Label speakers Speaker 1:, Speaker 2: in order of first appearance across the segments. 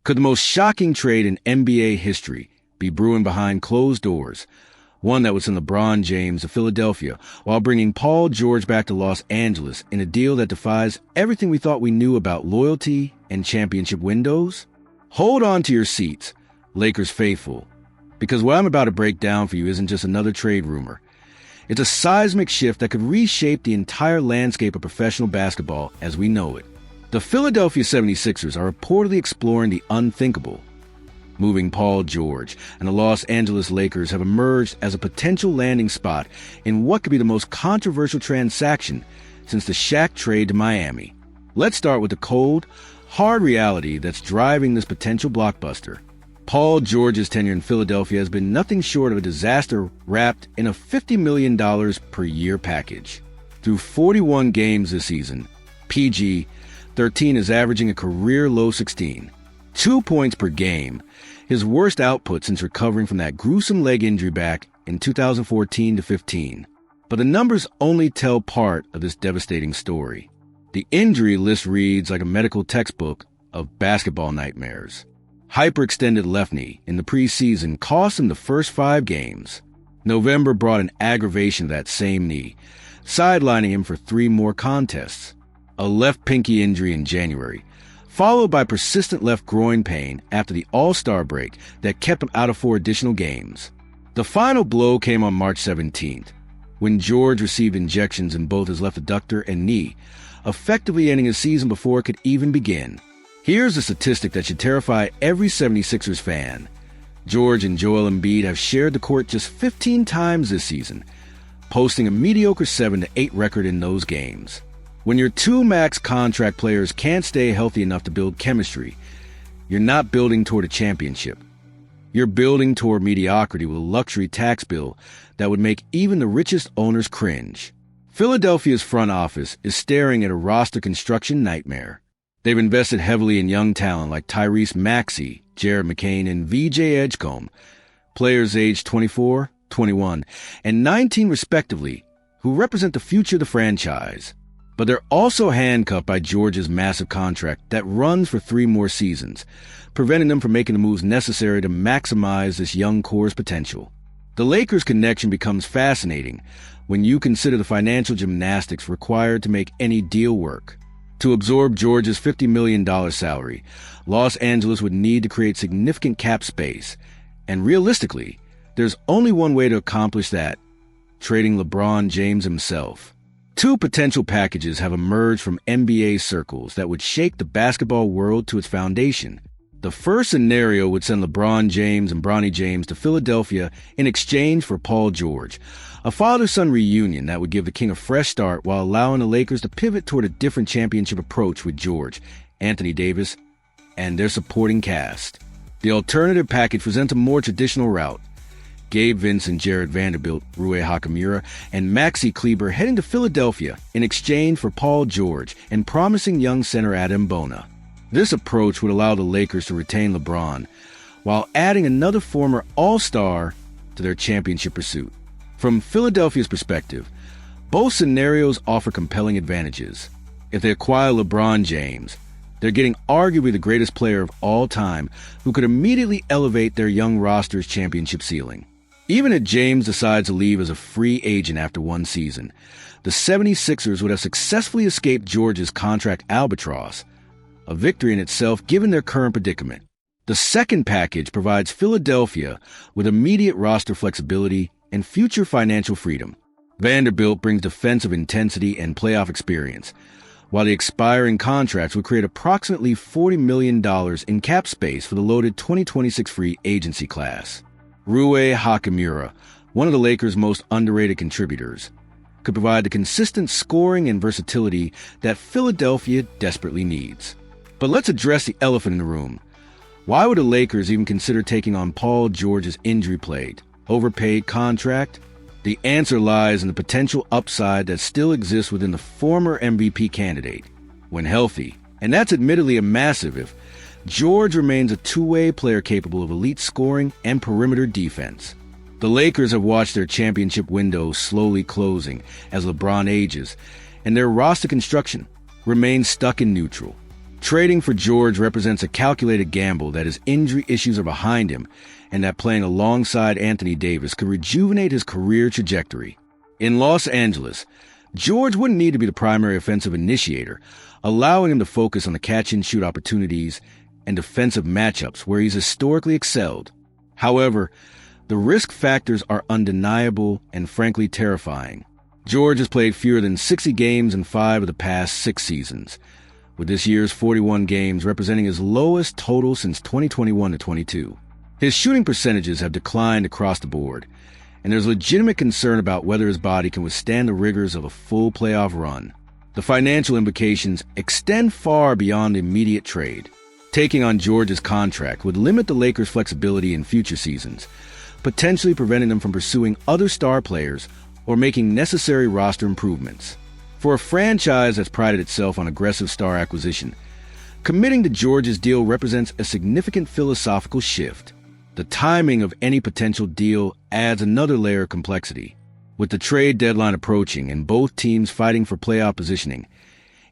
Speaker 1: Could the most shocking trade in NBA history be brewing behind closed doors? One that would send LeBron James to Philadelphia while bringing Paul George back to Los Angeles in a deal that defies everything we thought we knew about loyalty and championship windows? Hold on to your seats, Lakers faithful, because what I'm about to break down for you isn't just another trade rumor. It's a seismic shift that could reshape the entire landscape of professional basketball as we know it. The Philadelphia 76ers are reportedly exploring the unthinkable. Moving Paul George and the Los Angeles Lakers have emerged as a potential landing spot in what could be the most controversial transaction since the Shaq trade to Miami. Let's start with the cold, hard reality that's driving this potential blockbuster. Paul George's tenure in Philadelphia has been nothing short of a disaster wrapped in a $50 million per year package. Through 41 games this season, PG 13 is averaging a career-low 16. 2 points per game, his worst output since recovering from that gruesome leg injury back in 2014-15. But the numbers only tell part of this devastating story. The injury list reads like a medical textbook of basketball nightmares. Hyperextended left knee in the preseason cost him the first 5 games. November brought an aggravation of that same knee, sidelining him for 3 more contests. A left pinky injury in January, followed by persistent left groin pain after the All-Star break that kept him out of 4 additional games. The final blow came on March 17th, when George received injections in both his left adductor and knee, effectively ending his season before it could even begin. Here's a statistic that should terrify every 76ers fan. George and Joel Embiid have shared the court just 15 times this season, posting a mediocre 7-8 record in those games. When your 2 max contract players can't stay healthy enough to build chemistry, you're not building toward a championship. You're building toward mediocrity with a luxury tax bill that would make even the richest owners cringe. Philadelphia's front office is staring at a roster construction nightmare. They've invested heavily in young talent like Tyrese Maxey, Jared McCain, and VJ Edgecombe, players aged 24, 21, and 19 respectively, who represent the future of the franchise. But they're also handcuffed by George's massive contract that runs for 3 more seasons, preventing them from making the moves necessary to maximize this young core's potential. The Lakers' connection becomes fascinating when you consider the financial gymnastics required to make any deal work. To absorb George's $50 million salary, Los Angeles would need to create significant cap space, and realistically, there's only one way to accomplish that: trading LeBron James himself. 2 potential packages have emerged from NBA circles that would shake the basketball world to its foundation. The first scenario would send LeBron James and Bronny James to Philadelphia in exchange for Paul George, a father-son reunion that would give the King a fresh start while allowing the Lakers to pivot toward a different championship approach with George, Anthony Davis, and their supporting cast. The alternative package presents a more traditional route: Gabe Vincent, Jared Vanderbilt, Rui Hachimura, and Maxi Kleber heading to Philadelphia in exchange for Paul George and promising young center Adam Bona. This approach would allow the Lakers to retain LeBron, while adding another former All-Star to their championship pursuit. From Philadelphia's perspective, both scenarios offer compelling advantages. If they acquire LeBron James, they're getting arguably the greatest player of all time who could immediately elevate their young roster's championship ceiling. Even if James decides to leave as a free agent after 1 season, the 76ers would have successfully escaped George's contract albatross, a victory in itself given their current predicament. The second package provides Philadelphia with immediate roster flexibility and future financial freedom. Vanderbilt brings defensive intensity and playoff experience, while the expiring contracts would create approximately $40 million in cap space for the loaded 2026 free agency class. Rui Hachimura, one of the Lakers' most underrated contributors, could provide the consistent scoring and versatility that Philadelphia desperately needs. But let's address the elephant in the room. Why would the Lakers even consider taking on Paul George's injury-plagued, overpaid contract? The answer lies in the potential upside that still exists within the former MVP candidate, when healthy, and that's admittedly a massive if. George remains a 2-way player capable of elite scoring and perimeter defense. The Lakers have watched their championship window slowly closing as LeBron ages, and their roster construction remains stuck in neutral. Trading for George represents a calculated gamble that his injury issues are behind him and that playing alongside Anthony Davis could rejuvenate his career trajectory. In Los Angeles, George wouldn't need to be the primary offensive initiator, allowing him to focus on the catch-and-shoot opportunities and defensive matchups where he's historically excelled. However, the risk factors are undeniable and frankly terrifying. George has played fewer than 60 games in 5 of the past 6 seasons, with this year's 41 games representing his lowest total since 2021-22. His shooting percentages have declined across the board, and there's legitimate concern about whether his body can withstand the rigors of a full playoff run. The financial implications extend far beyond the immediate trade. Taking on George's contract would limit the Lakers' flexibility in future seasons, potentially preventing them from pursuing other star players or making necessary roster improvements. For a franchise that's prided itself on aggressive star acquisition, committing to George's deal represents a significant philosophical shift. The timing of any potential deal adds another layer of complexity. With the trade deadline approaching and both teams fighting for playoff positioning,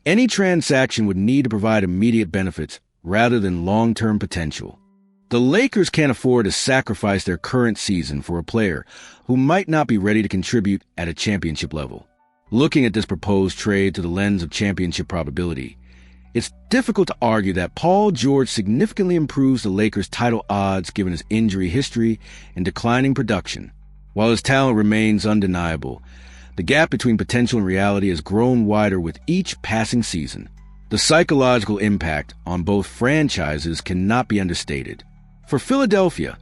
Speaker 1: any transaction would need to provide immediate benefits rather than long-term potential. The Lakers can't afford to sacrifice their current season for a player who might not be ready to contribute at a championship level. Looking at this proposed trade through the lens of championship probability, it's difficult to argue that Paul George significantly improves the Lakers' title odds given his injury history and declining production. While his talent remains undeniable, the gap between potential and reality has grown wider with each passing season. The psychological impact on both franchises cannot be understated. For Philadelphia,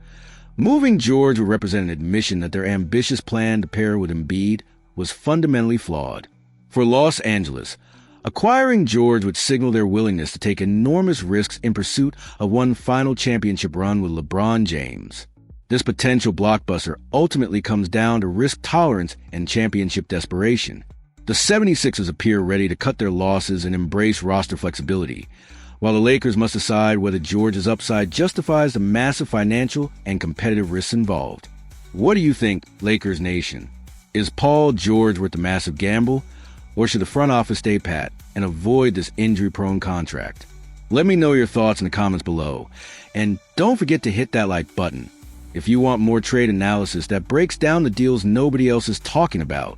Speaker 1: moving George would represent an admission that their ambitious plan to pair with Embiid was fundamentally flawed. For Los Angeles, acquiring George would signal their willingness to take enormous risks in pursuit of one final championship run with LeBron James. This potential blockbuster ultimately comes down to risk tolerance and championship desperation. The 76ers appear ready to cut their losses and embrace roster flexibility, while the Lakers must decide whether George's upside justifies the massive financial and competitive risks involved. What do you think, Lakers Nation? Is Paul George worth the massive gamble, or should the front office stay pat and avoid this injury-prone contract? Let me know your thoughts in the comments below, and don't forget to hit that like button if you want more trade analysis that breaks down the deals nobody else is talking about.